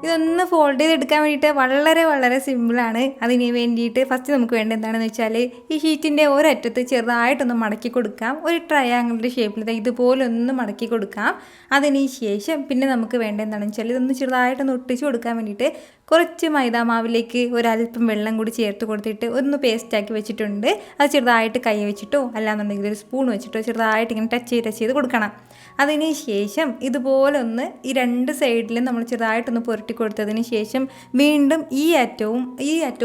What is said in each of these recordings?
ഇതൊന്ന് ഫോൾഡ് ചെയ്തെടുക്കാൻ വേണ്ടിയിട്ട് വളരെ വളരെ സിമ്പിളാണ്. അതിന് വേണ്ടിയിട്ട് ഫസ്റ്റ് നമുക്ക് വേണ്ടത് എന്താണെന്ന് വെച്ചാൽ ഈ ഷീറ്റിൻ്റെ ഒരറ്റത്ത് ചെറുതായിട്ടൊന്ന് മടക്കി കൊടുക്കാം. ഒരു ട്രയാങ്കിളിൻ്റെ ഷേപ്പിൽ ഇതുപോലെ ഒന്ന് മടക്കി കൊടുക്കാം. അതിന് ശേഷം പിന്നെ നമുക്ക് വേണ്ടത് എന്താണെന്ന് വെച്ചാൽ ഇതൊന്ന് ചെറുതായിട്ടൊന്ന് ഒട്ടിച്ച് കൊടുക്കാൻ വേണ്ടിയിട്ട് കുറച്ച് മൈദാമാവിലേക്ക് ഒരല്പം വെള്ളം കൂടി ചേർത്ത് കൊടുത്തിട്ട് ഒന്ന് പേസ്റ്റാക്കി വെച്ചിട്ടുണ്ട്. അത് ചെറുതായിട്ട് കൈ വെച്ചിട്ടോ അല്ലാന്നുണ്ടെങ്കിൽ ഒരു സ്പൂൺ വെച്ചിട്ടോ ചെറുതായിട്ട് ഇങ്ങനെ ടച്ച് ചെയ്ത് കൊടുക്കണം. അതിന് ശേഷം ഇതുപോലെ ഒന്ന് ഈ രണ്ട് സൈഡിലും നമ്മൾ ചെറുതായിട്ടൊന്ന് പുരട്ടി കൊടുത്തതിന് ശേഷം വീണ്ടും ഈ അറ്റവും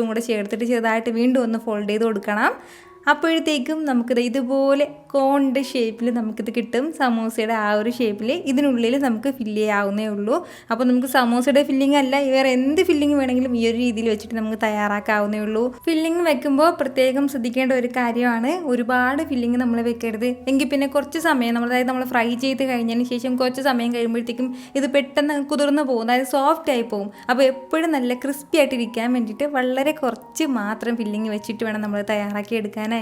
കൂടെ ചേർത്തിട്ട് ചെറുതായിട്ട് വീണ്ടും ഒന്ന് ഫോൾഡ് ചെയ്ത് കൊടുക്കണം. അപ്പോഴത്തേക്കും നമുക്കിത് ഇതുപോലെ കോണിൻ്റെ ഷേപ്പിൽ നമുക്കിത് കിട്ടും. സമൂസയുടെ ആ ഒരു ഷേപ്പിൽ ഇതിനുള്ളിൽ നമുക്ക് ഫില്ല് ചെയ്യാവുന്നേ ഉള്ളൂ. അപ്പോൾ നമുക്ക് സമൂസയുടെ ഫില്ലിംഗ് അല്ല, വേറെ എന്ത് ഫില്ലിംഗ് വേണമെങ്കിലും ഈ ഒരു രീതിയിൽ വെച്ചിട്ട് നമുക്ക് തയ്യാറാക്കാവുന്നേ ഉള്ളൂ. ഫില്ലിംഗ് വെക്കുമ്പോൾ പ്രത്യേകം ശ്രദ്ധിക്കേണ്ട ഒരു കാര്യമാണ്, ഒരുപാട് ഫില്ലിംഗ് നമ്മൾ വെക്കരുത്. എങ്കിൽ പിന്നെ കുറച്ച് സമയം അതായത് നമ്മൾ ഫ്രൈ ചെയ്ത് കഴിഞ്ഞതിന് ശേഷം കുറച്ച് സമയം കഴിയുമ്പോഴത്തേക്കും ഇത് പെട്ടെന്ന് കുതിർന്ന് പോകും, അതായത് സോഫ്റ്റ് ആയി പോകും. അപ്പോൾ എപ്പോഴും നല്ല ക്രിസ്പി ആയിട്ടിരിക്കാൻ വേണ്ടിയിട്ട് വളരെ കുറച്ച് മാത്രം ഫില്ലിംഗ് വെച്ചിട്ട് വേണം നമ്മൾ തയ്യാറാക്കി എടുക്കാനായിട്ട്.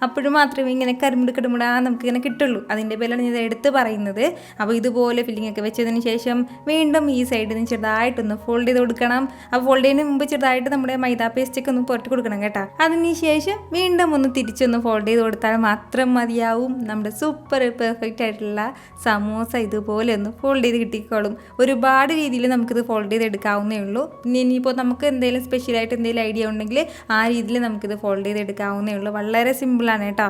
അപ്പോഴും മാത്രമേ ഇങ്ങനെ കരിമുടിക്കടുമുടാ നമുക്കിങ്ങനെ കിട്ടുള്ളൂ. അതിൻ്റെ പേരാണ് ഞാൻ എടുത്ത് പറയുന്നത്. അപ്പോൾ ഇതുപോലെ ഫില്ലിംഗ് ഒക്കെ വെച്ചതിന് ശേഷം വീണ്ടും ഈ സൈഡിൽ നിന്ന് ചെറുതായിട്ടൊന്ന് ഫോൾഡ് ചെയ്ത് കൊടുക്കണം. അപ്പോൾ ഫോൾഡ് ചെയ്യുന്നതിന് മുമ്പ് ചെറുതായിട്ട് നമ്മുടെ മൈദാ പേസ്റ്റൊക്കെ ഒന്ന് പുരട്ടി കൊടുക്കണം കേട്ടോ. അതിന് ശേഷം വീണ്ടും ഒന്ന് തിരിച്ചൊന്ന് ഫോൾഡ് ചെയ്ത് കൊടുത്താൽ മാത്രം മതിയാവും. നമ്മുടെ സൂപ്പർ പെർഫെക്റ്റ് ആയിട്ടുള്ള സമോസ ഇതുപോലെ ഒന്ന് ഫോൾഡ് ചെയ്ത് കിട്ടിക്കോളും. ഒരുപാട് രീതിയിൽ നമുക്കിത് ഫോൾഡ് ചെയ്ത് എടുക്കാവുന്നേ ഉള്ളൂ. പിന്നെ ഇനിയിപ്പോൾ നമുക്ക് എന്തെങ്കിലും സ്പെഷ്യലായിട്ട് എന്തെങ്കിലും ഐഡിയ ഉണ്ടെങ്കിൽ ആ രീതിയിൽ നമുക്കിത് ഫോൾഡ് ചെയ്ത് എടുക്കാവുന്നേ ഉള്ളൂ. വളരെ സിമ്പിളാണ് കേട്ടോ.